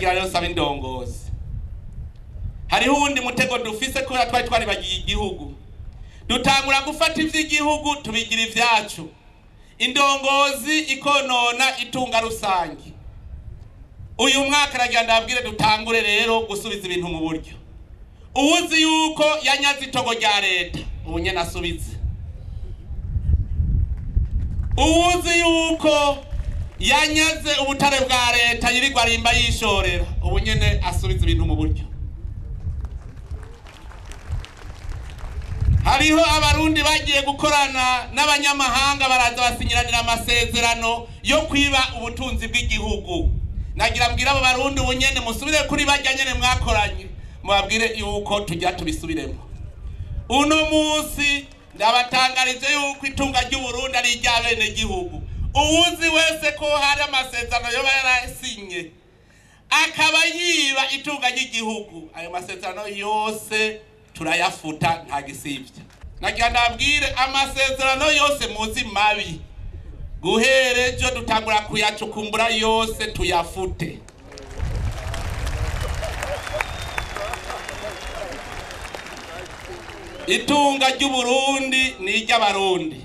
nagira rero saba indongozi hariho uwundi mutego dufise kubera twari twaribagiye igihugu dutangura gufata ivy'igihugu tubigira ivyacu indongozi ikonona itunga rusangi uyu mwaka nagira ndabwire dutangure rero gusubiza ibintu mu buryo uwuzi yuko yanyaze itogo rya leta ubu nyene asubize uwuzi yuko yanyaze ubutare bwa leta yirirwa arimba yishorera ubu nyene asubiza ibintu mu buryo hariho abarundi bagiye gukorana n'abanyamahanga baraza basinyiranira amasezerano yo kwiba ubutunzi bw'igihugu nagira mbwira abo barundi ubu nyene musubire kuri barya nyene mwakoranye mubabwire yuko tujya tubisubiremo uno munsi ndabatangarije yuko itunga ry'Uburundi ari irya bene gihugu uwuzi wese ko hari amasezerano yoba yarasinye akaba yiba itunga ry'igihugu ayo masezerano yose turayafuta nta gisivya nagira ndabwire amasezerano yose muzi mabi guherejo dutangura kuyacukumbura yose tuyafute itunga ry'Uburundi ni iry'abarundi